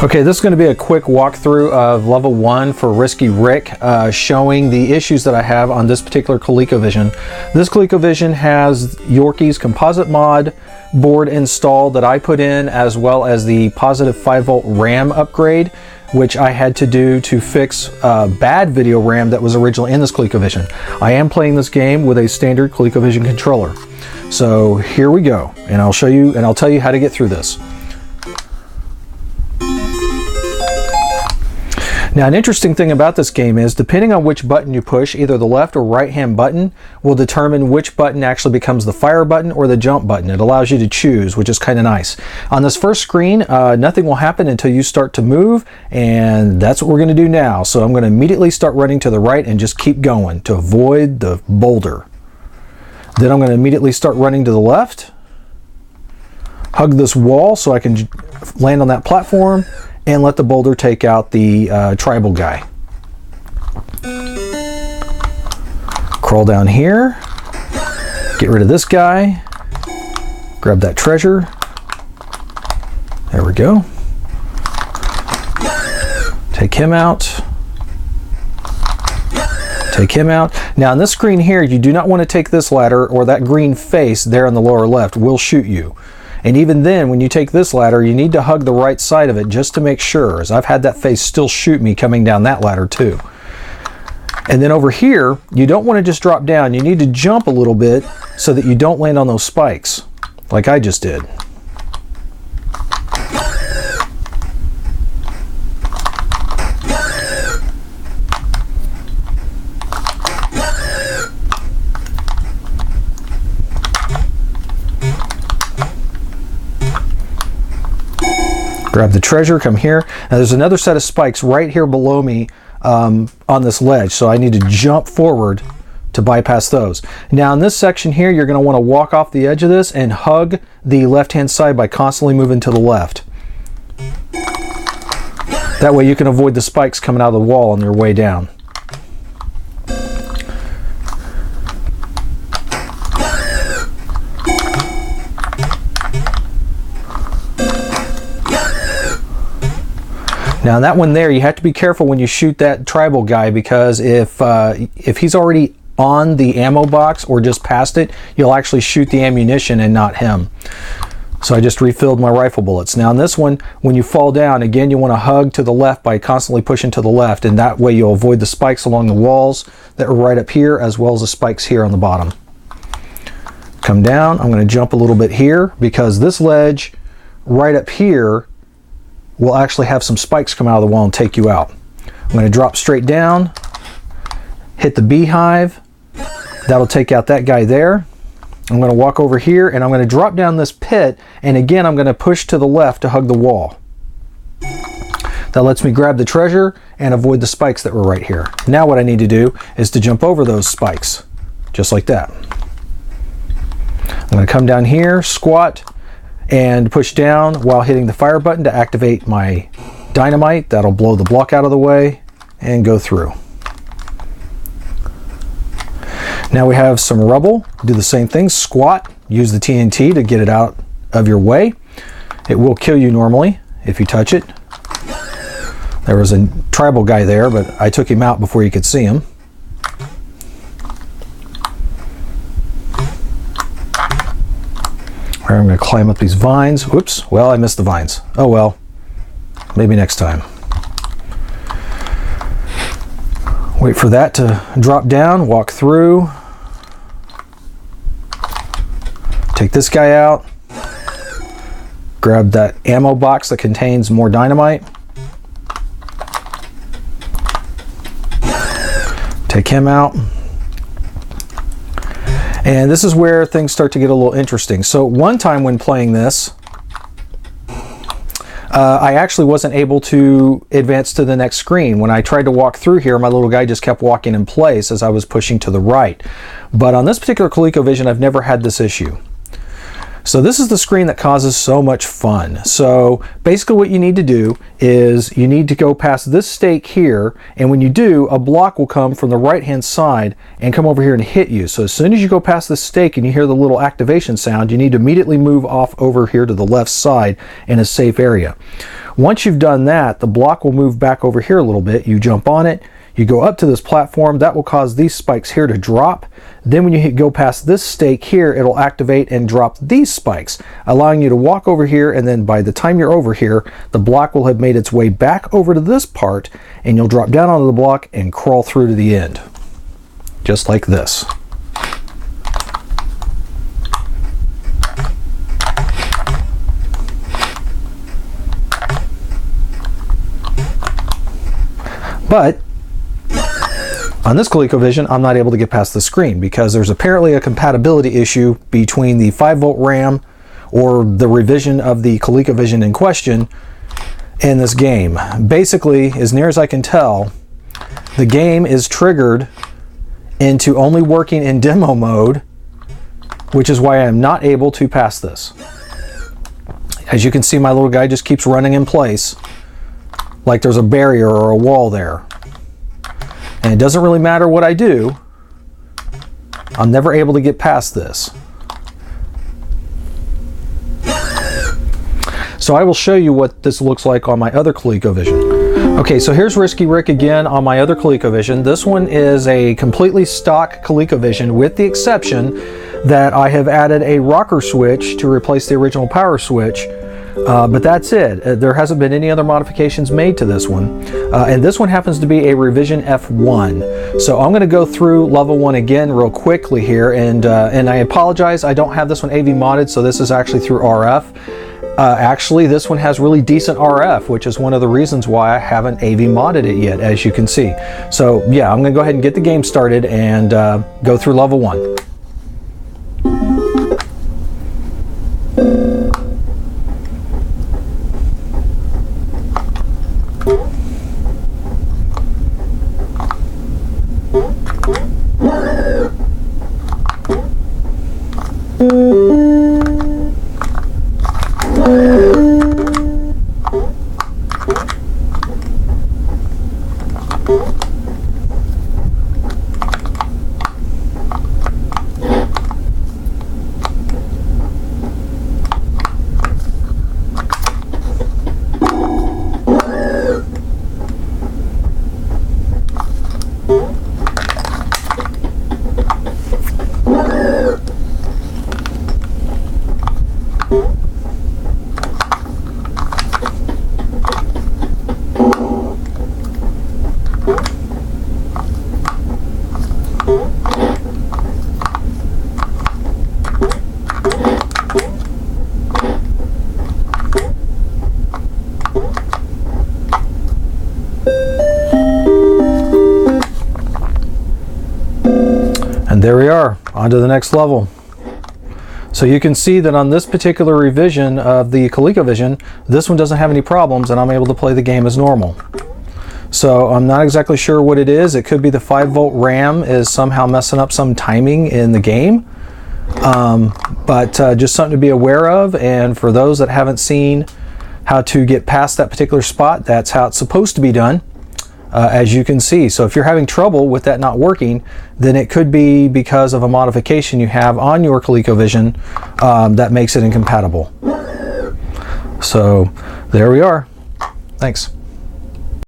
Okay, this is going to be a quick walkthrough of level 1 for Risky Rick, showing the issues that I have on this particular Colecovision. This Colecovision has Yorkie's composite mod board installed that I put in, as well as the positive 5-volt RAM upgrade, which I had to do to fix bad video RAM that was originally in this Colecovision. I am playing this game with a standard Colecovision controller. So here we go, and I'll show you and I'll tell you how to get through this. Now, an interesting thing about this game is, depending on which button you push, either the left or right hand button will determine which button actually becomes the fire button or the jump button. It allows you to choose, which is kind of nice. On this first screen, nothing will happen until you start to move, and that's what we're going to do now. So I'm going to immediately start running to the right and just keep going to avoid the boulder. Then I'm going to immediately start running to the left, hug this wall so I can land on that platform, and let the boulder take out the tribal guy. Crawl down here, get rid of this guy, grab that treasure. There we go. Take him out. Take him out. Now on this screen here, you do not want to take this ladder, or that green face there on the lower left will shoot you. And even then, when you take this ladder, you need to hug the right side of it just to make sure, as I've had that face still shoot me coming down that ladder too. And then over here, you don't want to just drop down. You need to jump a little bit so that you don't land on those spikes, like I just did. Grab the treasure, come here. Now there's another set of spikes right here below me on this ledge, so I need to jump forward to bypass those. Now in this section here, you're going to want to walk off the edge of this and hug the left-hand side by constantly moving to the left. That way you can avoid the spikes coming out of the wall on their way down. Now that one there, you have to be careful when you shoot that tribal guy, because if he's already on the ammo box or just past it, you'll actually shoot the ammunition and not him. So I just refilled my rifle bullets. Now in this one, when you fall down, again, you want to hug to the left by constantly pushing to the left, and that way you'll avoid the spikes along the walls that are right up here, as well as the spikes here on the bottom. Come down, I'm going to jump a little bit here, because this ledge right up here will actually have some spikes come out of the wall and take you out. I'm going to drop straight down, hit the beehive. That'll take out that guy there. I'm going to walk over here and I'm going to drop down this pit, and again I'm going to push to the left to hug the wall. That lets me grab the treasure and avoid the spikes that were right here. Now what I need to do is to jump over those spikes, just like that. I'm going to come down here, squat, and push down while hitting the fire button to activate my dynamite. That'll blow the block out of the way and go through. Now we have some rubble. Do the same thing, squat, use the TNT to get it out of your way. It will kill you normally if you touch it. There was a tribal guy there, but I took him out before you could see him. I'm going to climb up these vines. Whoops, well, I missed the vines. Oh well, maybe next time. Wait for that to drop down, walk through. Take this guy out. Grab that ammo box that contains more dynamite. Take him out. And this is where things start to get a little interesting. So one time when playing this, I actually wasn't able to advance to the next screen. When I tried to walk through here, my little guy just kept walking in place as I was pushing to the right. But on this particular Colecovision, I've never had this issue. So this is the screen that causes so much fun. So basically what you need to do is you need to go past this stake here, and when you do, a block will come from the right hand side and come over here and hit you. So as soon as you go past this stake and you hear the little activation sound, you need to immediately move off over here to the left side in a safe area. Once you've done that, the block will move back over here a little bit. You jump on it, you go up to this platform, that will cause these spikes here to drop. Then when you go past this stake here, it'll activate and drop these spikes, allowing you to walk over here, and then by the time you're over here, the block will have made its way back over to this part, and you'll drop down onto the block and crawl through to the end. Just like this. But on this Colecovision, I'm not able to get past the screen because there's apparently a compatibility issue between the 5-volt RAM or the revision of the Colecovision in question in this game. Basically, as near as I can tell, the game is triggered into only working in demo mode, which is why I'm not able to pass this. As you can see, my little guy just keeps running in place like there's a barrier or a wall there. And it doesn't really matter what I do, I'm never able to get past this. So I will show you what this looks like on my other Colecovision. Okay, so here's Risky Rick again on my other Colecovision. This one is a completely stock Colecovision, with the exception that I have added a rocker switch to replace the original power switch. But that's it. There hasn't been any other modifications made to this one. And this one happens to be a revision F1. So I'm going to go through level 1 again real quickly here. And I apologize, I don't have this one AV modded, so this is actually through RF. Actually, this one has really decent RF, which is one of the reasons why I haven't AV modded it yet, as you can see. So yeah, I'm going to go ahead and get the game started and go through level 1. And there we are, on to the next level. So you can see that on this particular revision of the Colecovision, this one doesn't have any problems and I'm able to play the game as normal. So I'm not exactly sure what it is. It could be the 5-volt RAM is somehow messing up some timing in the game. But just something to be aware of, and for those that haven't seen how to get past that particular spot, that's how it's supposed to be done. As you can see. So if you're having trouble with that not working, then it could be because of a modification you have on your Colecovision that makes it incompatible. So there we are. Thanks.